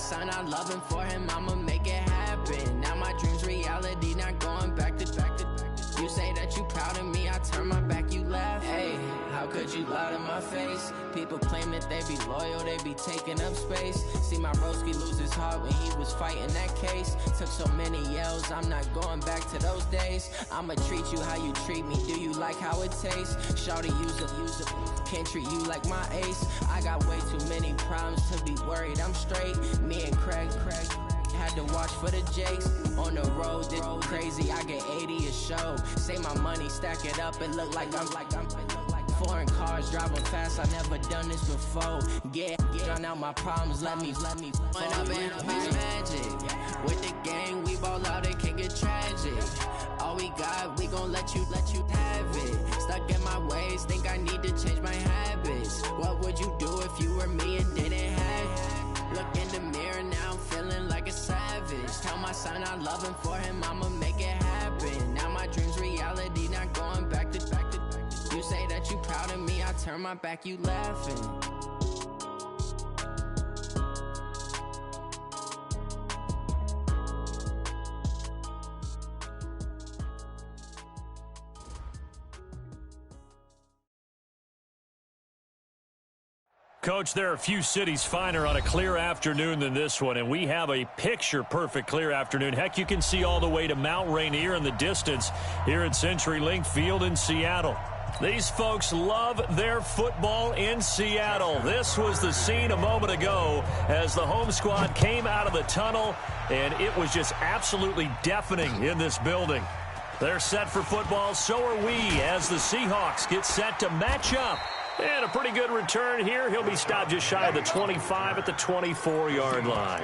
son, I love him, for him, I'ma make it happen. Now my dream's reality, not going back to. You say that you proud of me, I turn my back, you laugh. Hey, how could you lie to my face? People claim that they be loyal, they be taking up space. See my broski lose his heart when he was fighting that case. Took so many yells, I'm not going back to those days. I'ma treat you how you treat me, do you like how it tastes? Shawty, use a, can't treat you like my ace. I got way too many problems to be worried, I'm straight. Me and Craig had to watch for the Jakes. On the road, this crazy, I get 80 a show. Say my money, stack it up, it look like I'm foreign cars, driving fast, I never done this before. Get drown out my problems, let me When up in a magic. With the gang, we ball out, it can get tragic. All we got, we gon' let you have it. Stuck in my ways, think I need to change my habits. What would you do if you were me and didn't have it? Look in the mirror now, I'm feeling like a savage. Tell my son I love him, for him, I'ma make it happen. Now my dream's reality, not going back to. You say that you proud of me, I turn my back, you laughing. Coach, there are a few cities finer on a clear afternoon than this one, and we have a picture-perfect clear afternoon. Heck, you can see all the way to Mount Rainier in the distance here at CenturyLink Field in Seattle. These folks love their football in Seattle. This was the scene a moment ago as the home squad came out of the tunnel, and it was just absolutely deafening in this building. They're set for football, so are we, as the Seahawks get set to match up. And a pretty good return here. He'll be stopped just shy of the 25 at the 24-yard line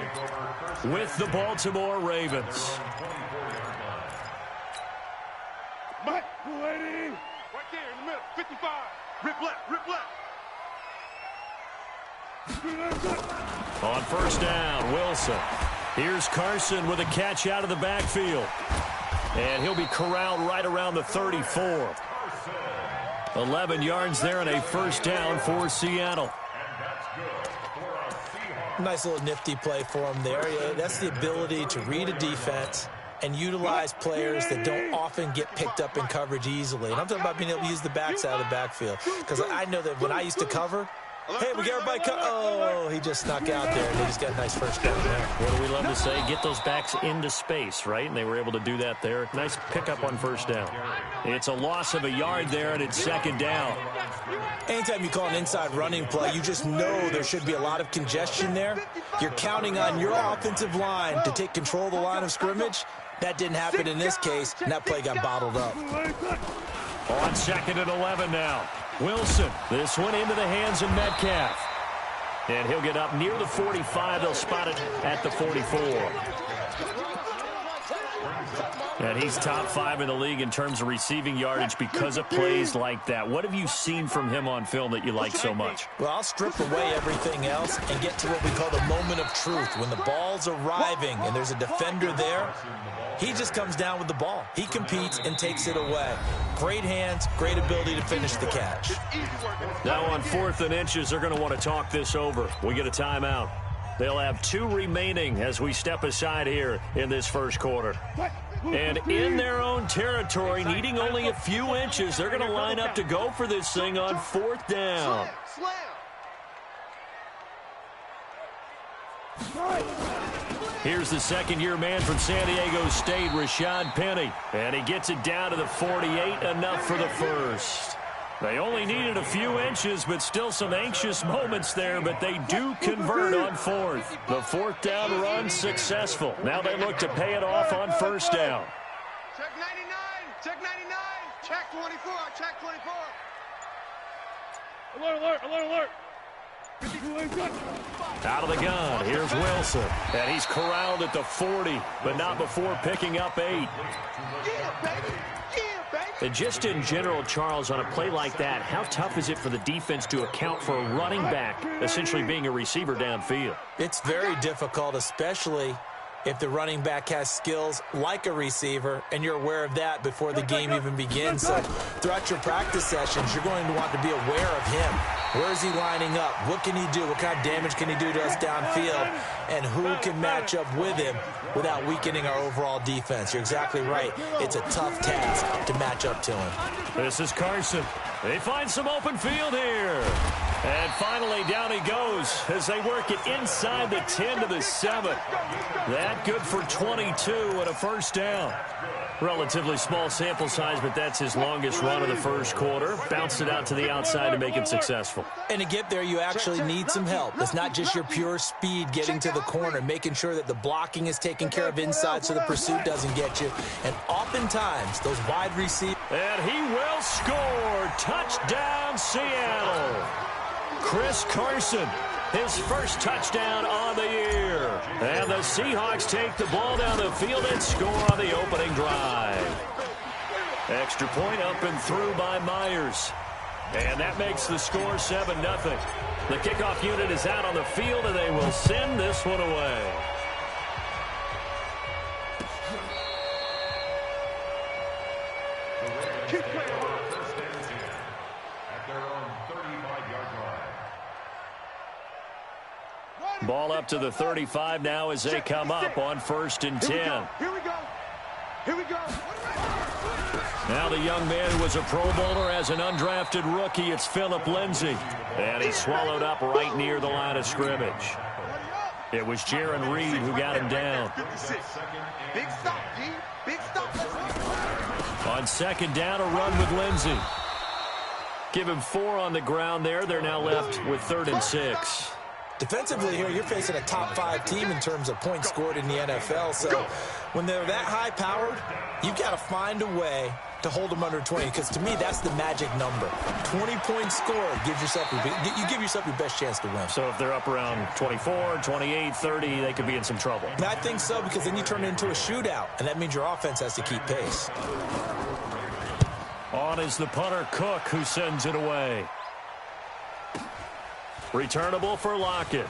with the Baltimore Ravens. Mike, 280. Right there in the middle, 55. Rip left. On first down, Wilson. Here's Carson with a catch out of the backfield. And he'll be corralled right around the 34. 11 yards there and a first down for Seattle. Nice little nifty play for him there. Yeah, that's the ability to read a defense and utilize players that don't often get picked up in coverage easily. And I'm talking about being able to use the backside of the backfield. Because I know that when I used to cover, hey, we got everybody oh, he just snuck out there, and he just got a nice first down there. What do we love to say? Get those backs into space, right? And they were able to do that there. Nice pickup on first down. It's a loss of a yard there, and it's second down. Anytime you call an inside running play, you just know there should be a lot of congestion there. You're counting on your offensive line to take control of the line of scrimmage. That didn't happen in this case, and that play got bottled up. On second and 11 now. Wilson, this one into the hands of Metcalf. And he'll get up near the 45. They'll spot it at the 44. And he's top 5 in the league in terms of receiving yardage because of plays like that. What have you seen from him on film that you like so much? Well, I'll strip away everything else and get to what we call the moment of truth. When the ball's arriving and there's a defender there, he just comes down with the ball. He competes and takes it away. Great hands, great ability to finish the catch. Now on 4th and inches, they're going to want to talk this over. We get a timeout. They'll have 2 remaining as we step aside here in this first quarter. And in their own territory, needing only a few inches, they're going to line up to go for this thing on 4th down. Here's the second-year man from San Diego State, Rashad Penny. And he gets it down to the 48, enough for the first. They only needed a few inches, but still some anxious moments there, but they do convert on 4th. The 4th down run successful. Now they look to pay it off on first down. Check 99, check 99, check 24, check 24. Alert, alert, alert, alert. Out of the gun, here's Wilson. And he's corralled at the 40, but not before picking up 8. Yeah, baby. And just in general, Charles, on a play like that, how tough is it for the defense to account for a running back essentially being a receiver downfield? It's very difficult, especially if the running back has skills like a receiver, and you're aware of that before the game even begins. So throughout your practice sessions, you're going to want to be aware of him. Where is he lining up? What can he do? What kind of damage can he do to us downfield? And who can match up with him without weakening our overall defense? You're exactly right. It's a tough task to match up to him. This is Carson. They find some open field here. And finally, down he goes as they work it inside the 10 to the 7. That good for 22 and a first down. Relatively small sample size, but that's his longest run of the first quarter. Bounced it out to the outside to make it successful. And to get there, you actually need some help. It's not just your pure speed getting to the corner, making sure that the blocking is taken care of inside so the pursuit doesn't get you. And oftentimes, those wide receivers... And he will score. Touchdown, Seattle. Chris Carson, his first touchdown on the year. And the Seahawks take the ball down the field and score on the opening drive. Extra point up and through by Myers. And that makes the score 7-0. The kickoff unit is out on the field, and they will send this one away. Ball up to the 35 now as they come up on 1st and 10. Here we go. Here we go. Now the young man who was a Pro Bowler as an undrafted rookie, it's Phillip Lindsay. And he's swallowed up right near the line of scrimmage. It was Jaron Reed who got him down. Big stop, G. Big stop. On 2nd down, a run with Lindsay. Give him 4 on the ground there. They're now left with 3rd and 6. Defensively here, you're facing a top 5 team in terms of points scored in the NFL. So when they're that high-powered, you've got to find a way to hold them under 20, because to me, that's the magic number. 20 points scored gives yourself you give yourself your best chance to win. So if they're up around 24, 28, 30, they could be in some trouble. And I think so, because then you turn it into a shootout, and that means your offense has to keep pace. On is the punter, Cook, who sends it away. Returnable for Lockett.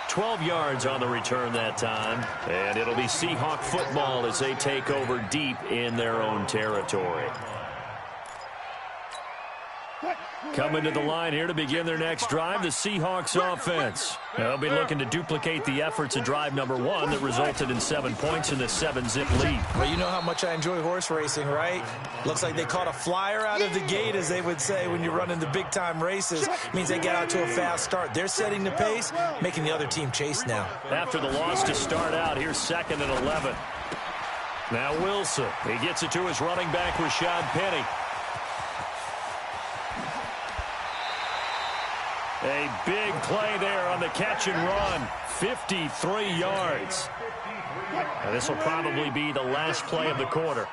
12 yards on the return that time. And it'll be Seahawk football as they take over deep in their own territory. Coming to the line here to begin their next drive, the Seahawks offense. They'll be looking to duplicate the efforts of drive number 1 that resulted in 7 points in the 7-zip lead. Well, you know how much I enjoy horse racing, right? Looks like they caught a flyer out of the gate, as they would say when you're running the big-time races. It means they get out to a fast start. They're setting the pace, making the other team chase now. After the loss to start out, here's 2nd and 11. Now Wilson. He gets it to his running back, Rashad Penny. A big play there on the catch and run. 53 yards. And this will probably be the last play of the quarter.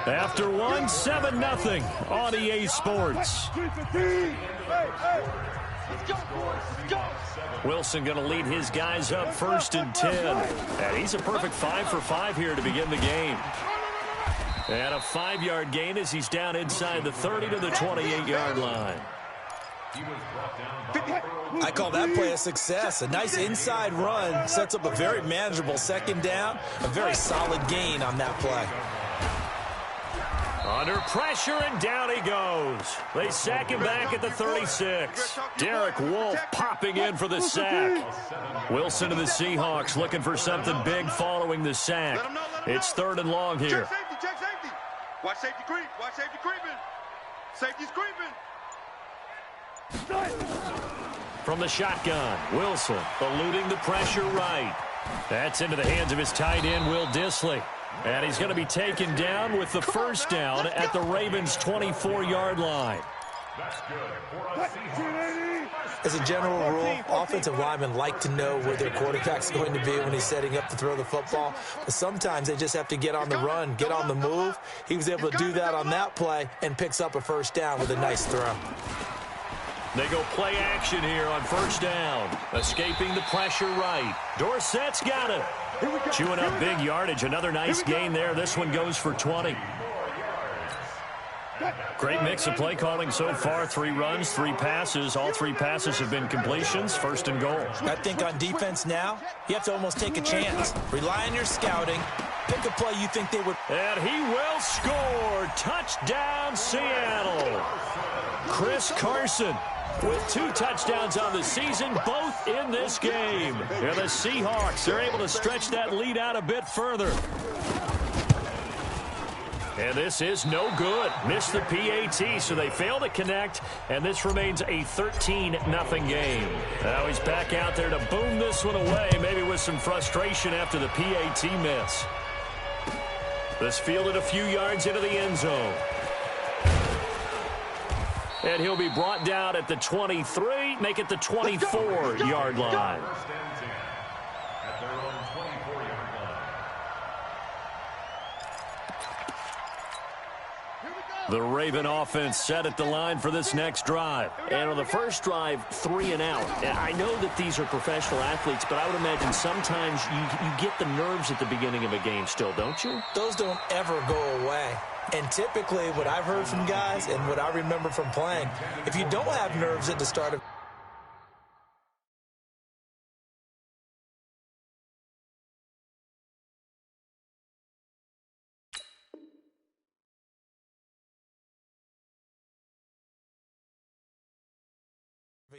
After 1, 7-0 on EA Sports. Wilson going to lead his guys up 1st and 10. And he's a perfect 5 for 5 here to begin the game. And a 5-yard gain as he's down inside the 30 to the 28-yard line. I call that play a success. A nice inside run sets up a very manageable 2nd down. A very solid gain on that play. Under pressure, and down he goes. They sack him back at the 36. Derek Wolfe popping in for the sack. Wilson to the Seahawks looking for something big following the sack. It's 3rd and long here. Check safety. Watch safety creep. Watch safety creeping. Safety's creeping. From the shotgun, Wilson eluding the pressure right. That's into the hands of his tight end, Will Dissly. And he's going to be taken down with the 1st down at the Ravens' 24-yard line. As a general rule, offensive linemen like to know where their quarterback's going to be when he's setting up to throw the football. But sometimes they just have to get on the run, get on the move. He was able to do that on that play and picks up a 1st down with a nice throw. They go play action here on 1st down. Escaping the pressure right. Dorsett's got it. Chewing up big yardage. Another nice gain there. This one goes for 20. Great mix of play calling so far. 3 runs, 3 passes. All 3 passes have been completions. First and goal. I think on defense now, you have to almost take a chance. Rely on your scouting. Pick a play you think they would. And he will score. Touchdown, Seattle. Chris Carson with 2 touchdowns on the season, both in this game. And the Seahawks are able to stretch that lead out a bit further. And this is no good. Missed the PAT, so they fail to connect, and this remains a 13-0 game. Now he's back out there to boom this one away, maybe with some frustration after the PAT miss. This fielded a few yards into the end zone. And he'll be brought down at the 23, make it the 24-yard line. The Raven offense set at the line for this next drive. And on the first drive, 3 and out. I know that these are professional athletes, but I would imagine sometimes you get the nerves at the beginning of a game still, don't you? Those don't ever go away. And typically what I've heard from guys and what I remember from playing, if you don't have nerves at the start of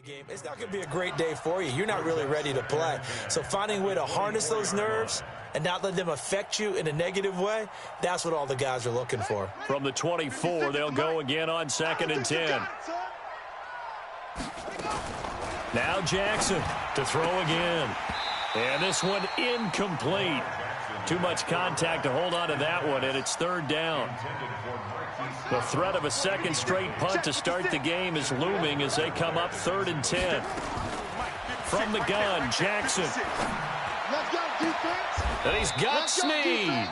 game, it's not going to be a great day for you. You're not really ready to play. So finding a way to harness those nerves and not let them affect you in a negative way, that's what all the guys are looking for. From the 24, they'll go again on 2nd and 10. Now Jackson to throw again. And this one incomplete. Too much contact to hold on to that one, and it's 3rd down. The threat of a second straight punt to start the game is looming as they come up 3rd and 10. From the gun, Jackson. And he's got Snead.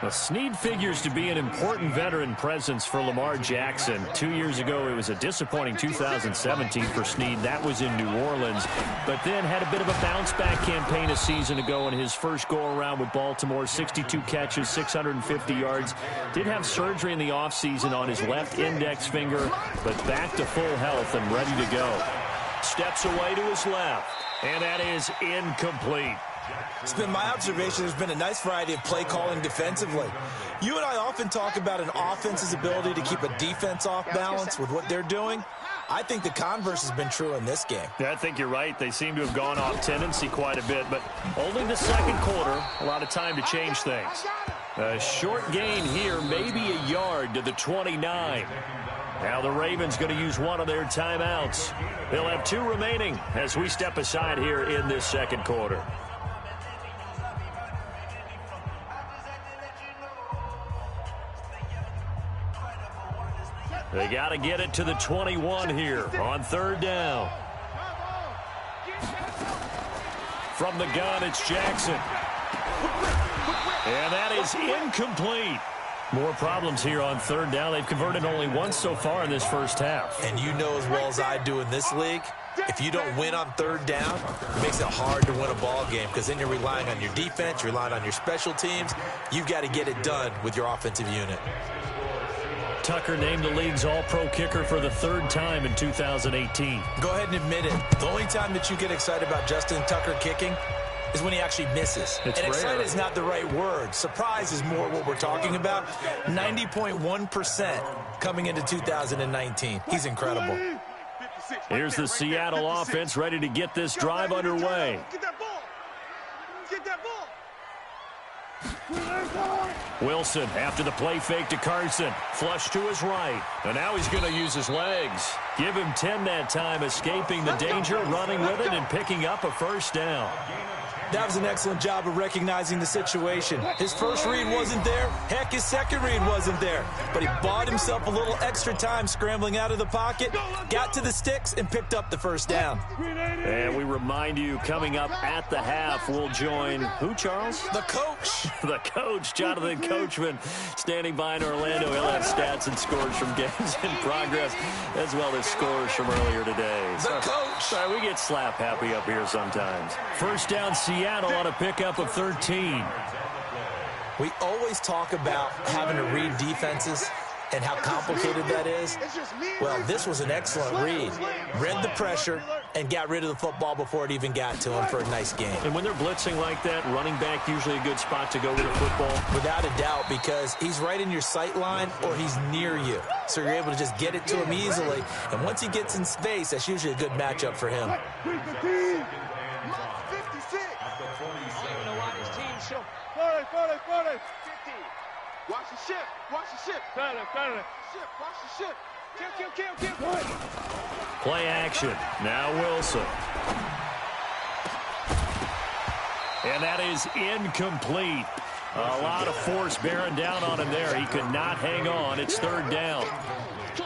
Well, Snead figures to be an important veteran presence for Lamar Jackson. 2 years ago, it was a disappointing 2017 for Snead. That was in New Orleans. But then had a bit of a bounce-back campaign a season ago in his first go-around with Baltimore. 62 catches, 650 yards. Did have surgery in the offseason on his left index finger, but back to full health and ready to go. Steps away to his left, and that is incomplete. It's been my observation there's been a nice variety of play calling defensively. You and I often talk about an offense's ability to keep a defense off balance with what they're doing. I think the converse has been true in this game. Yeah, I think you're right. They seem to have gone off tendency quite a bit, but only the second quarter, a lot of time to change things. A short gain here, maybe a yard to the 29. Now the Ravens going to use one of their timeouts. They'll have 2 remaining as we step aside here in this second quarter. They got to get it to the 21 here on 3rd down. From the gun, it's Jackson. And that is incomplete. More problems here on 3rd down. They've converted only once so far in this first half. And you know as well as I do in this league, if you don't win on 3rd down, it makes it hard to win a ball game because then you're relying on your defense, you're relying on your special teams. You've got to get it done with your offensive unit. Tucker named the league's all-pro kicker for the 3rd time in 2018. Go ahead and admit it. The only time that you get excited about Justin Tucker kicking is when he actually misses. It's and rare. Excited is not the right word. Surprise is more what we're talking about. 90.1% coming into 2019. He's incredible. Here's the Seattle offense ready to get this drive underway. Get that ball. Get that ball. Wilson after the play fake to Carson. Flush to his right. And now he's going to use his legs. Give him 10 that time, escaping the danger, running with it, and picking up a 1st down. That was an excellent job of recognizing the situation. His first read wasn't there. Heck, his second read wasn't there. But he bought himself a little extra time scrambling out of the pocket, got to the sticks, and picked up the 1st down. And we remind you, coming up at the half, we'll join who, Charles? The coach. The coach, Jonathan Coachman, standing by in Orlando. He'll have stats and scores from games in progress, as well as scores from earlier today. The coach. Sorry, we get slap happy up here sometimes. 1st down, Seattle on a pickup of 13. We always talk about having to read defenses and how complicated that is. Well, this was an excellent read. Read the pressure and got rid of the football before it even got to him for a nice game. And when they're blitzing like that, running back usually a good spot to go with the football. Without a doubt, because he's right in your sight line or he's near you. So you're able to just get it to him easily. And once he gets in space, that's usually a good matchup for him. Watch the ship. Watch the ship. Got it. Ship. Watch the ship. Kill. Play action. Now Wilson. And that is incomplete. A lot of force bearing down on him there. He could not hang on. It's third down.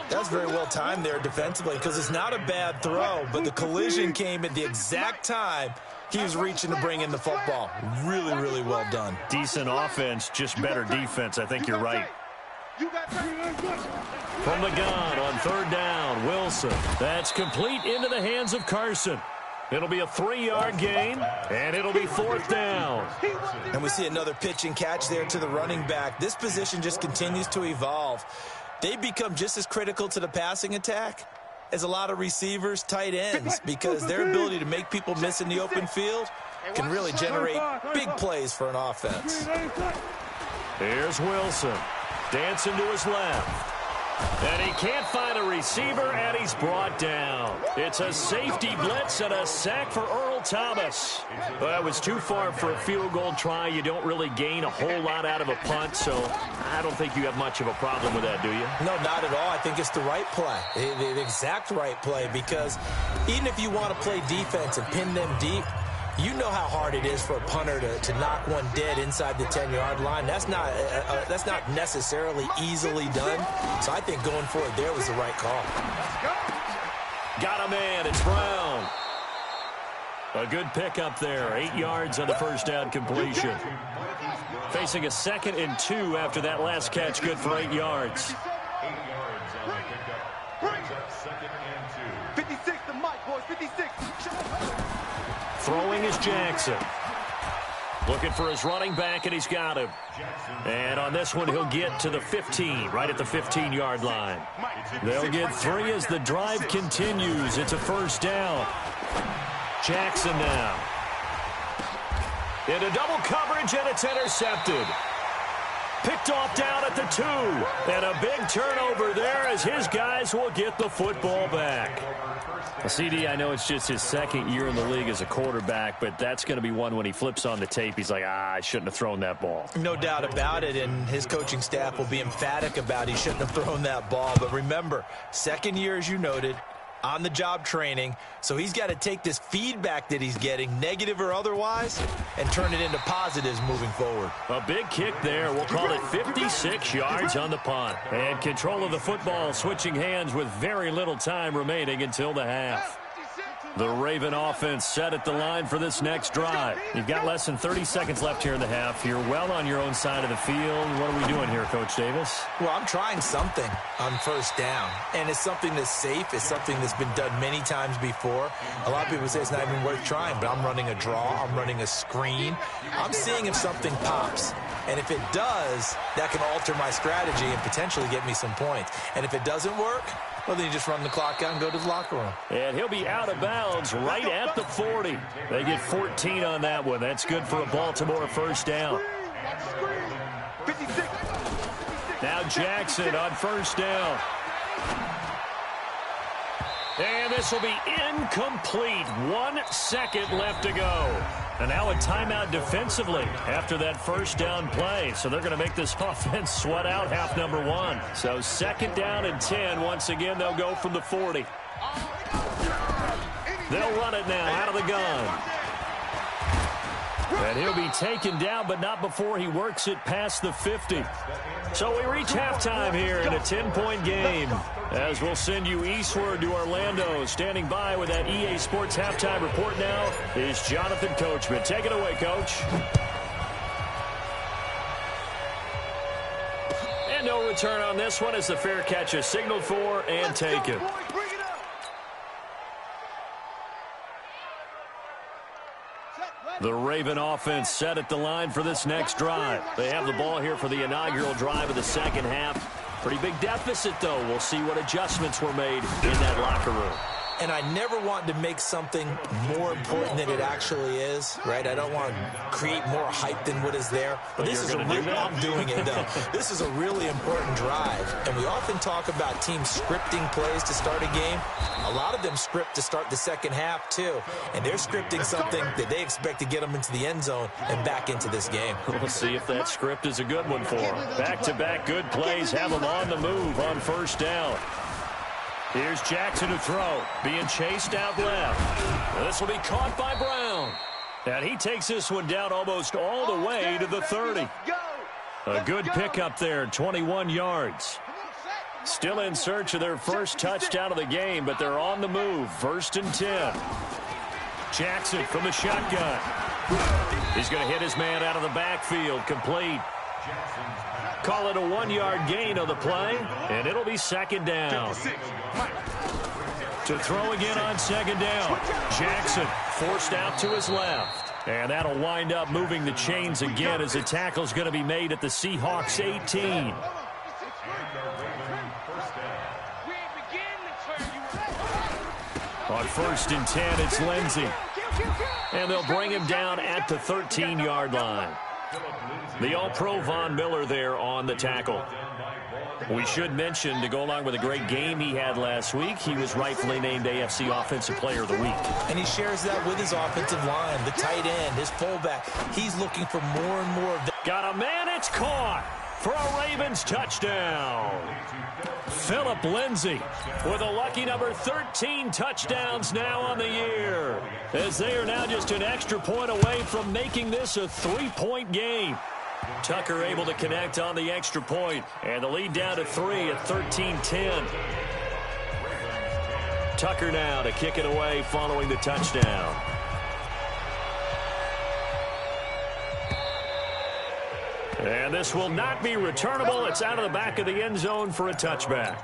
That was very well timed there defensively because it's not a bad throw, but the collision came at the exact time he was reaching to bring in the football. Really, really well done. Decent offense, just better defense. I think you're right. From the gun on third down, Wilson. That's complete into the hands of Carson. It'll be a 3-yard gain, and it'll be fourth down. And we see another pitch and catch there to the running back. This position just continues to evolve. They become just as critical to the passing attack as a lot of receivers, tight ends, because their ability to make people miss in the open field can really generate big plays for an offense. Here's Wilson, dancing to his left. And he can't find a receiver, and he's brought down. It's a safety blitz and a sack for Earl Thomas. But that was too far for a field goal try. You don't really gain a whole lot out of a punt, so I don't think you have much of a problem with that, do you? No, not at all. I think it's the right play, the exact right play, because even if you want to play defense and pin them deep, you know how hard it is for a punter to knock one dead inside the 10-yard line. That's not necessarily easily done. So I think going for it there was the right call. Got a man. It's Brown. A good pickup there. 8 yards on the first down completion. Facing a 2nd and 2 after that last catch. Good for 8 yards. 56 the mic, boys. 56. Throwing is Jackson. Looking for his running back, and he's got him. And on this one, he'll get to the 15, right at the 15-yard line. They'll get 3 as the drive continues. It's a first down. Jackson now. Into double coverage, and it's intercepted. Picked off down at the 2. And a big turnover there as his guys will get the football back. CD, I know it's just his 2nd year in the league as a quarterback, but that's going to be one when he flips on the tape. He's like, I shouldn't have thrown that ball. No doubt about it, and his coaching staff will be emphatic about he shouldn't have thrown that ball. But remember, 2nd year, as you noted, on-the-job training, so he's got to take this feedback that he's getting, negative or otherwise, and turn it into positives moving forward. A big kick there. We'll call it 56 yards on the punt. And control of the football switching hands with very little time remaining until the half. The Raven offense set at the line for this next drive. You've got less than 30 seconds left here in the half. You're well on your own side of the field. What are we doing here, Coach Davis? Well, I'm trying something on first down, and it's something that's safe. It's something that's been done many times before. A lot of people say it's not even worth trying, but I'm running a draw. I'm running a screen. I'm seeing if something pops. And if it does, that can alter my strategy and potentially get me some points. And if it doesn't work, well, then you just run the clock out and go to the locker room. And he'll be out of bounds right at the 40. They get 14 on that one. That's good for a Baltimore first down. Now Jackson on first down. And this will be incomplete. 1 second left to go. And now a timeout defensively after that first down play. So they're going to make this offense sweat out half number 1. So 2nd down and 10. Once again, they'll go from the 40. They'll run it now out of the gun. And he'll be taken down, but not before he works it past the 50. So we reach halftime here in a 10-point game. As we'll send you eastward to Orlando. Standing by with that EA Sports halftime report now is Jonathan Coachman. Take it away, Coach. And no return on this one as the fair catch is signaled for and taken. The Raven offense set at the line for this next drive. They have the ball here for the inaugural drive of the second half. Pretty big deficit, though. We'll see what adjustments were made in that locker room. And I never want to make something more important than it actually is, right? I don't want to create more hype than what is there. But this is I'm doing it, though. This is a really important drive. And we often talk about teams scripting plays to start a game. A lot of them script to start the second half, too. And they're scripting something that they expect to get them into the end zone and back into this game. We'll see if that script is a good one for them. Back-to-back good plays have them on the move on first down. Here's Jackson to throw, being chased out left. This will be caught by Brown. And he takes this one down almost all the way to the 30. A good pickup there, 21 yards. Still in search of their first touchdown of the game, but they're on the move. 1st and 10. Jackson from the shotgun. He's going to hit his man out of the backfield, complete. Call it a 1-yard gain on the play, and it'll be 2nd down. To throw again on 2nd down. Jackson forced out to his left. And that'll wind up moving the chains again as the tackle's going to be made at the Seahawks 18. On 1st and 10, it's Lindsey. And they'll bring him down at the 13-yard line. The All-Pro Von Miller there on the tackle. We should mention, to go along with a great game he had last week, he was rightfully named AFC Offensive Player of the Week. And he shares that with his offensive line, the tight end, his fullback. He's looking for more and more of that. Got a man, it's caught for a Ravens touchdown. Philip Lindsay with a lucky number 13 touchdowns now on the year, as they are now just an extra point away from making this a 3-point game. Tucker able to connect on the extra point, and the lead down to 3 at 13-10. Tucker now to kick it away following the touchdown. And this will not be returnable. It's out of the back of the end zone for a touchback.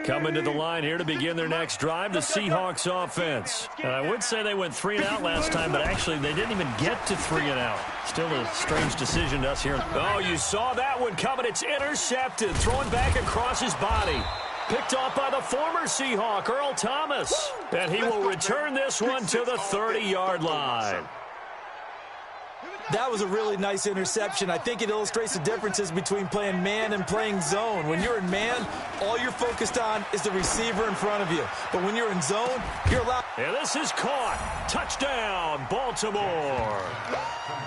Coming to the line here to begin their next drive, the Seahawks offense. And I would say they went 3 and out last time, but actually they didn't even get to 3 and out. Still a strange decision to us here. Oh, you saw that one coming. It's intercepted. Throwing back across his body. Picked off by the former Seahawk, Earl Thomas. And he will return this one to the 30-yard line. That was a really nice interception. I think it illustrates the differences between playing man and playing zone. When you're in man, all you're focused on is the receiver in front of you. But when you're in zone, you're allowed. And this is caught. Touchdown, Baltimore.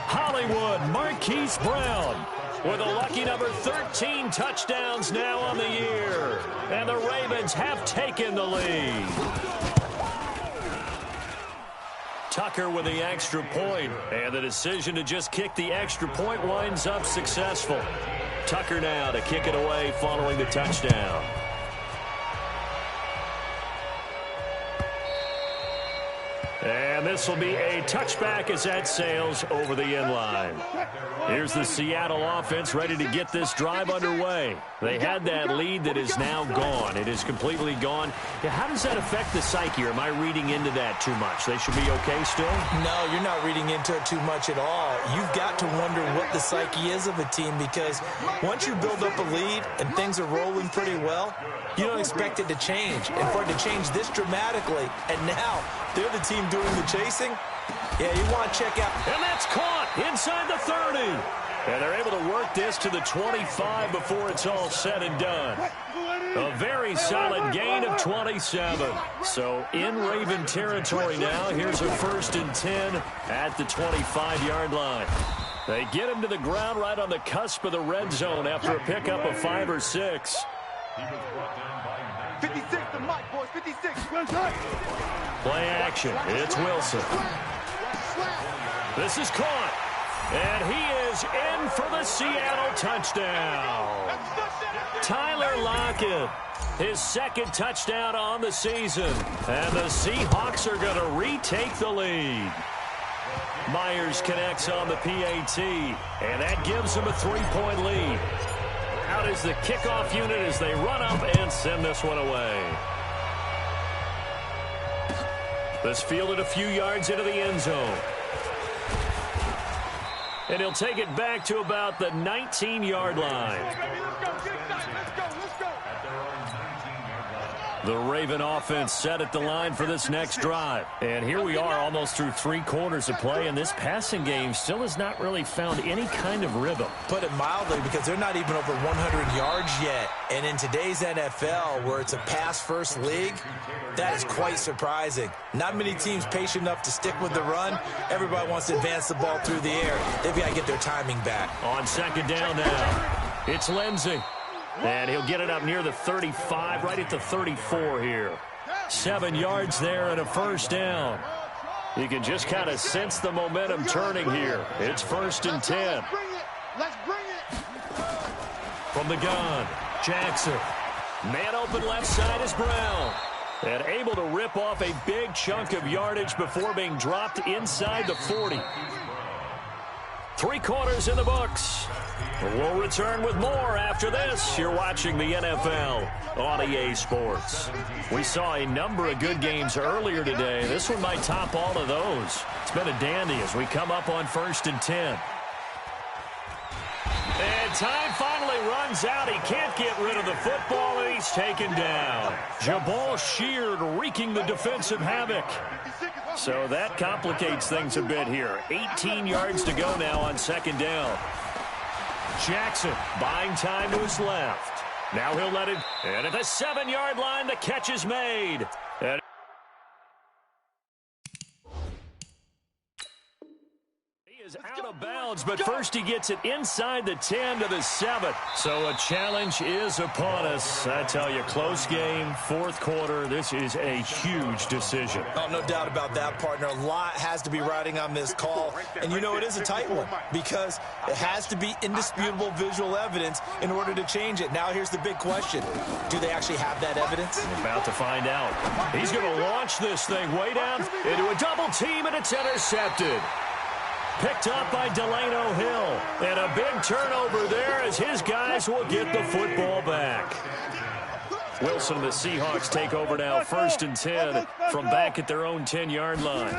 Hollywood Marquise Brown with a lucky number 13 touchdowns now on the year. And the Ravens have taken the lead. Tucker with the extra point, and the decision to just kick the extra point winds up successful. Tucker now to kick it away following the touchdown. And this will be a touchback as that sails over the end line. Here's the Seattle offense ready to get this drive underway. They had that lead that is now gone. It is completely gone. Yeah, how does that affect the psyche? Or am I reading into that too much? They should be okay still? No, you're not reading into it too much at all. You've got to wonder what the psyche is of a team, because once you build up a lead and things are rolling pretty well, you don't expect it to change. And for it to change this dramatically, and now they're the team doing the chasing, yeah, you want to check out. And that's caught inside the 30. And they're able to work this to the 25 before it's all said and done. A very solid gain of 27. So in Raven territory now. Here's a 1st and 10 at the 25-yard line. They get him to the ground right on the cusp of the red zone after a pickup of 5 or 6. 56, the mic, boys, 56. Play action. It's Wilson. This is caught. And he is in for the Seattle touchdown. Tyler Lockett, his 2nd touchdown on the season. And the Seahawks are going to retake the lead. Myers connects on the PAT, and that gives them a 3-point lead. Out is the kickoff unit as they run up and send this one away. This fielded a few yards into the end zone. And he'll take it back to about the 19-yard line. The Raven offense set at the line for this next drive. And here we are almost through 3 quarters of play, and this passing game still has not really found any kind of rhythm. Put it mildly, because they're not even over 100 yards yet. And in today's NFL, where it's a pass-first league, that is quite surprising. Not many teams patient enough to stick with the run. Everybody wants to advance the ball through the air. They've got to get their timing back. On second down now, it's Lindsey. And he'll get it up near the 35, right at the 34 here. 7 yards there and a first down. You can just kind of sense the momentum turning here. It's 1st and 10. Let's bring it. From the gun, Jackson. Man open left side is Brown. And able to rip off a big chunk of yardage before being dropped inside the 40. 3 quarters in the books. We'll return with more after this. You're watching the NFL on EA Sports. We saw a number of good games earlier today. This one might top all of those. It's been a dandy as we come up on 1st and 10. And time finally runs out. He can't get rid of the football, and he's taken down. Jabal Sheard wreaking the defensive havoc. So that complicates things a bit here. 18 yards to go now on 2nd down. Jackson buying time to his left. Now he'll let it. And at the 7-yard line, the catch is made. And he is out of bounds, but first he gets it inside the 10 to the 7. So a challenge is upon us. I tell you, close game, 4th quarter. This is a huge decision. Oh, no doubt about that, partner. A lot has to be riding on this call. And you know it is a tight one because it has to be indisputable visual evidence in order to change it. Now here's the big question. Do they actually have that evidence? We're about to find out. He's going to launch this thing way down into a double team, and it's intercepted. Picked up by Delano Hill. And a big turnover there as his guys will get the football back. Wilson and the Seahawks take over now, 1st and 10 from back at their own 10-yard line.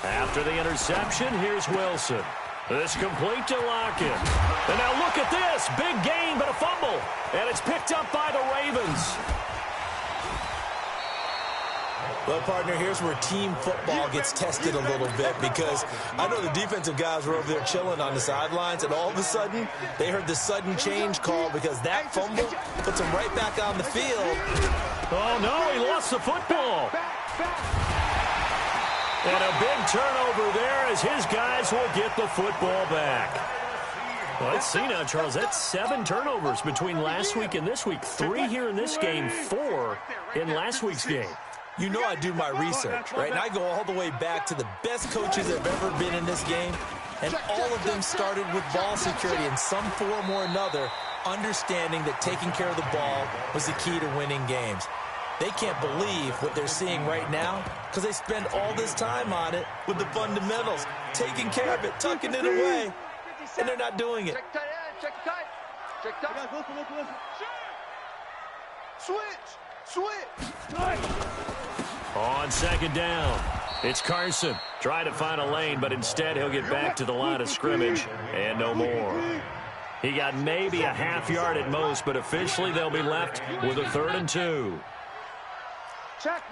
After the interception, here's Wilson. This complete to Lockett. And now look at this. Big gain, but a fumble. And it's picked up by the Ravens. Well, partner, here's where team football gets tested a little bit because I know the defensive guys were over there chilling on the sidelines, and all of a sudden, they heard the sudden change call because that fumble puts them right back on the field. Oh, no, he lost the football. And a big turnover there as his guys will get the football back. Well, let's see now, Charles. That's 7 turnovers between last week and this week. 3 here in this game, 4 in last week's game. You know I do my research, right? And I go all the way back to the best coaches that have ever been in this game, and all of them started with ball security in some form or another, understanding that taking care of the ball was the key to winning games. They can't believe what they're seeing right now because they spend all this time on it with the fundamentals, taking care of it, tucking it away, and they're not doing it. Check tight. Listen. Switch. On 2nd down, it's Carson. Trying to find a lane, but instead he'll get back to the line of scrimmage and no more. He got maybe a half yard at most, but officially they'll be left with a 3rd and 2. Check.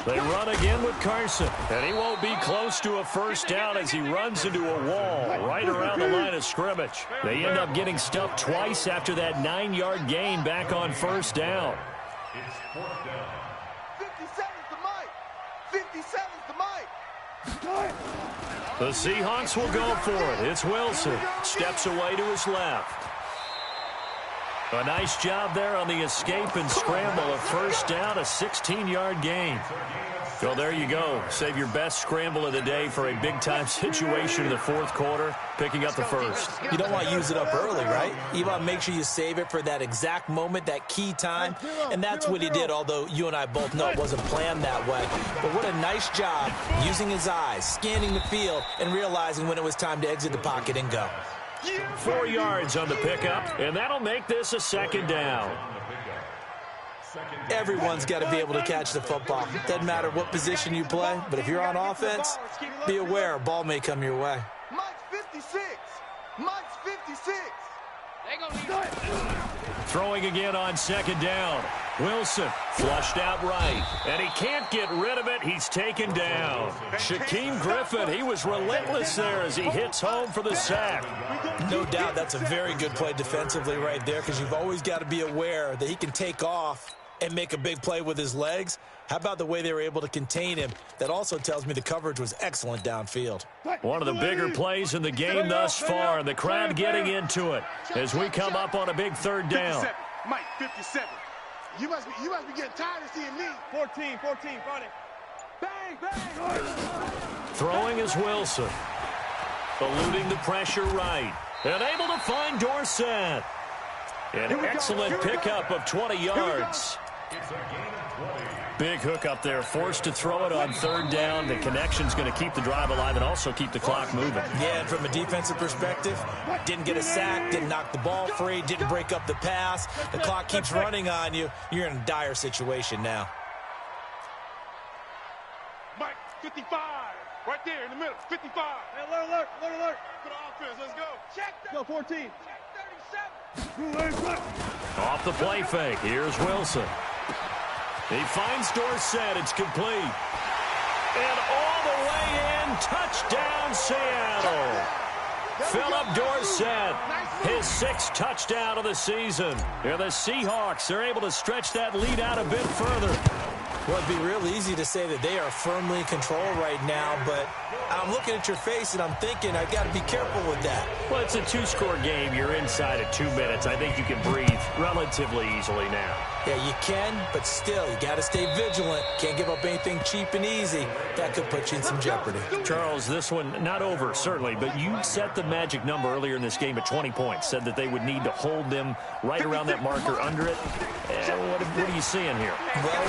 They run again with Carson, and he won't be close to a first down as he runs into a wall right around the line of scrimmage. They end up getting stuffed twice after that 9-yard gain back on 1st down. 57's the mic. 57's the mic. The Seahawks will go for it. It's Wilson. Steps away to his left. A nice job there on the escape and scramble. A first down, a 16-yard gain. Well, there you go. Save your best scramble of the day for a big-time situation in the fourth quarter, picking up the first. You don't want to use it up early, right? You want to make sure you save it for that exact moment, that key time, and that's what he did, although you and I both know it wasn't planned that way. But what a nice job using his eyes, scanning the field, and realizing when it was time to exit the pocket and go. 4 yards on the pickup, and that'll make this a second down. Everyone's got to be able to catch the football. Doesn't matter what position you play, but if you're on offense, be aware a ball may come your way. Mike's 56. Mike's 56. Throwing again on second down. Wilson flushed out right, and he can't get rid of it. He's taken down. Shaquem Griffin, he was relentless there as he hits home for the sack. No doubt that's a very good play defensively right there, because you've always got to be aware that he can take off and make a big play with his legs. How about the way they were able to contain him? That also tells me the coverage was excellent downfield. One of the bigger plays in the game thus far, and the crowd getting into it as we come up on a big third down. 57. Mike, 57. You must be getting tired of seeing me. 14, 40. Bang, bang. Throwing is Wilson. Eluding the pressure right. And able to find Dorsett. An excellent pickup of 20 yards. Big hook up there, forced to throw it on third down. The connection's going to keep the drive alive and also keep the clock moving. Yeah, and from a defensive perspective, didn't get a sack, didn't knock the ball free, didn't break up the pass. The clock keeps running on you. You're in a dire situation now. Mike, 55. Right there in the middle, 55. Hey, alert. For the offense, let's go. Check that. Go, 14. Check 37. Off the play fake, here's Wilson. He finds Dorsett, it's complete. And all the way in, touchdown Seattle. Philip Dorsett, his 6th touchdown of the season. And the Seahawks are able to stretch that lead out a bit further. Well, it'd be real easy to say that they are firmly in control right now, but I'm looking at your face and I'm thinking I've got to be careful with that. Well, it's a 2-score game. You're inside of 2 minutes. I think you can breathe relatively easily now. Yeah, you can, but still, you got to stay vigilant. Can't give up anything cheap and easy. That could put you in some jeopardy. Charles, this one not over, certainly, but you set the magic number earlier in this game at 20 points. Said that they would need to hold them right around that marker under it. What are you seeing here? Well,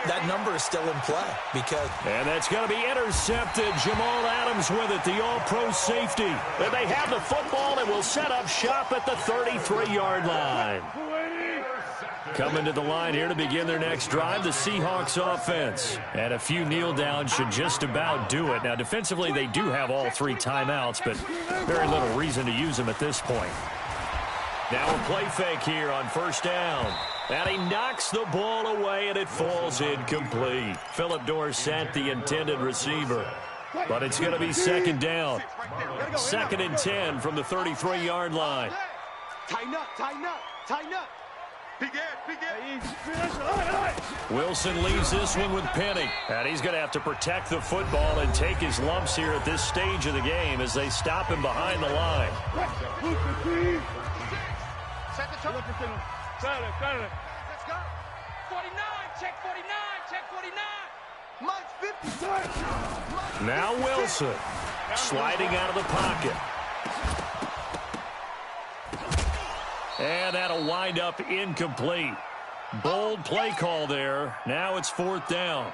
that number is still in play because... And that's going to be intercepted. Jamal Adams with it, the all-pro safety. And they have the football and will set up shop at the 33-yard line. Coming to the line here to begin their next drive, the Seahawks offense. And a few kneel downs should just about do it. Now, defensively, they do have all 3 timeouts, but very little reason to use them at this point. Now a play fake here on first down. And he knocks the ball away, and it falls incomplete. Philip Dorsett, the intended receiver. But it's going to be second down. 2nd and 10 from the 33-yard line. Tighten up. Big Ed. Wilson leaves this one with Penny. And he's going to have to protect the football and take his lumps here at this stage of the game as they stop him behind the line. Set the turn. Let's go. 49. Check 49. Mike's 50. Now Wilson sliding out of the pocket. And that'll wind up incomplete. Bold play call there. Now it's 4th down.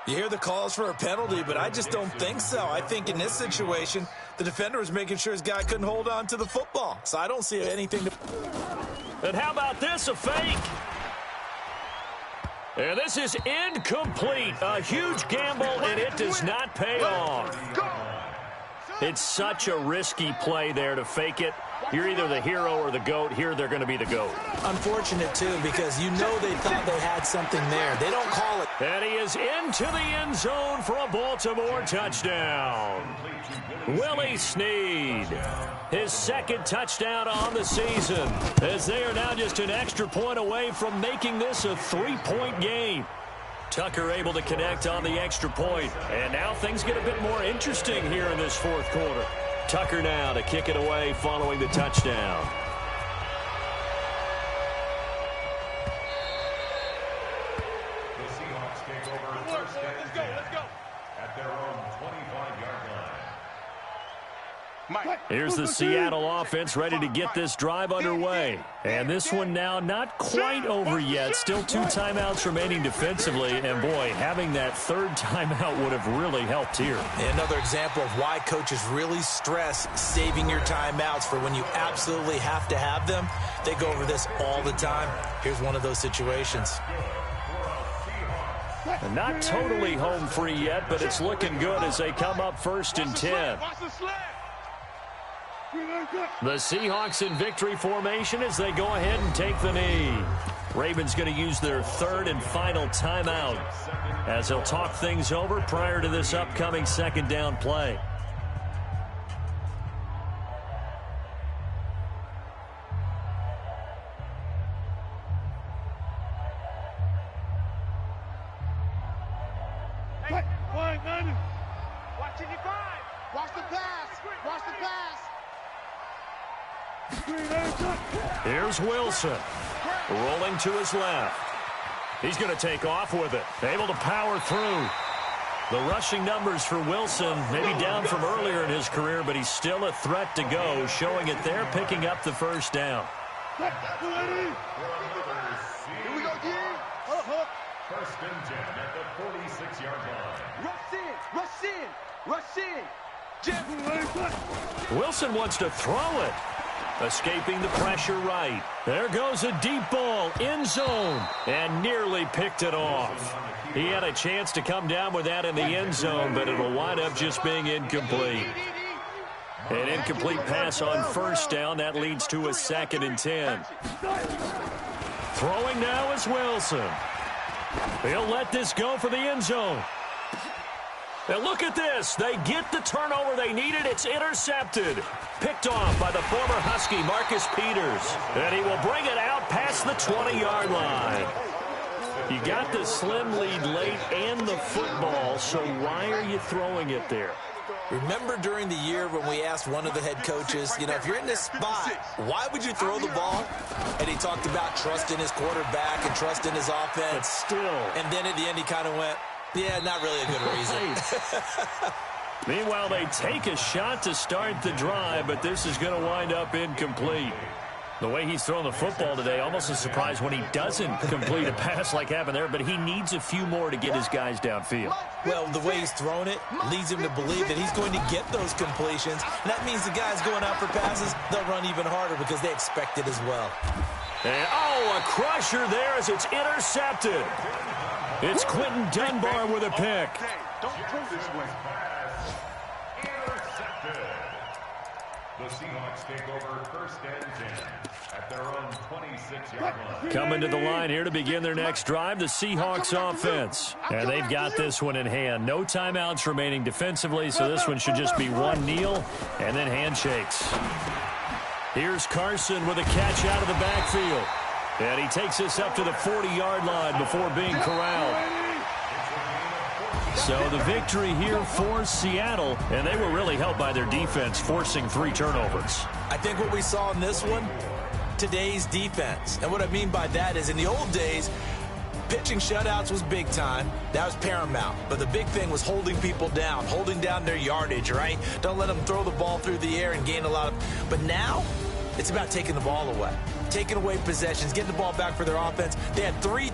You hear the calls for a penalty, but I just don't think so. I think in this situation, the defender was making sure his guy couldn't hold on to the football. So I don't see anything to... And how about this, a fake? And this is incomplete. A huge gamble, and it does not pay off. It's such a risky play there to fake it. You're either the hero or the GOAT. Here they're going to be the GOAT. Unfortunate, too, because you know they thought they had something there. They don't call it. And he is into the end zone for a Baltimore touchdown. Willie Snead, his 2nd touchdown on the season, as they are now just an extra point away from making this a 3-point game. Tucker able to connect on the extra point. And now things get a bit more interesting here in this 4th quarter. Tucker now to kick it away following the touchdown. The Seahawks take over first down. Here's the Seattle offense ready to get this drive underway. And this one now not quite over yet. Still 2 timeouts remaining defensively. And, boy, having that third timeout would have really helped here. Another example of why coaches really stress saving your timeouts for when you absolutely have to have them. They go over this all the time. Here's one of those situations. And not totally home free yet, but it's looking good as they come up 1st and 10. The Seahawks in victory formation as they go ahead and take the knee. Ravens going to use their 3rd and final timeout as they'll talk things over prior to this upcoming 2nd down play. Here's Wilson, rolling to his left. He's going to take off with it, able to power through. The rushing numbers for Wilson maybe down from earlier in his career, but he's still a threat to go, showing it there, picking up the 1st down. Here we go, again. 1st and 10 at the 46-yard line. Rush in. Wilson wants to throw it. Escaping the pressure right. There goes a deep ball, end zone, and nearly picked it off. He had a chance to come down with that in the end zone, but it'll wind up just being incomplete. An incomplete pass on 1st down. That leads to a 2nd and 10. Throwing now is Wilson. He'll let this go for the end zone. And look at this. They get the turnover they needed. It's intercepted. Picked off by the former Husky, Marcus Peters. And he will bring it out past the 20-yard line. You got the slim lead late and the football, so why are you throwing it there? Remember during the year when we asked one of the head coaches, if you're in this spot, why would you throw the ball? And he talked about trusting his quarterback and trusting his offense. But still. And then at the end he kind of went, yeah, not really a good reason. Meanwhile, they take a shot to start the drive, but this is going to wind up incomplete. The way he's thrown the football today, almost a surprise when he doesn't complete a pass like happened there, but he needs a few more to get his guys downfield. Well, the way he's thrown it leads him to believe that he's going to get those completions. And that means the guys going out for passes, they'll run even harder because they expect it as well. And, a crusher there as it's intercepted. It's Quentin Dunbar with a pick. Don't throw this way. The Seahawks take over 1st and 10 at their own 26-yard line. Coming to the line here to begin their next drive, the Seahawks offense. And they've got this one in hand. No timeouts remaining defensively, so this one should just be one kneel and then handshakes. Here's Carson with a catch out of the backfield. And he takes us up to the 40-yard line before being corralled. So the victory here for Seattle, and they were really helped by their defense, forcing 3 turnovers. I think what we saw in this one, today's defense. And what I mean by that is in the old days, pitching shutouts was big time. That was paramount. But the big thing was holding people down, holding down their yardage, right? Don't let them throw the ball through the air and gain a lot of... But now, it's about taking the ball away, taking away possessions, getting the ball back for their offense. They had 3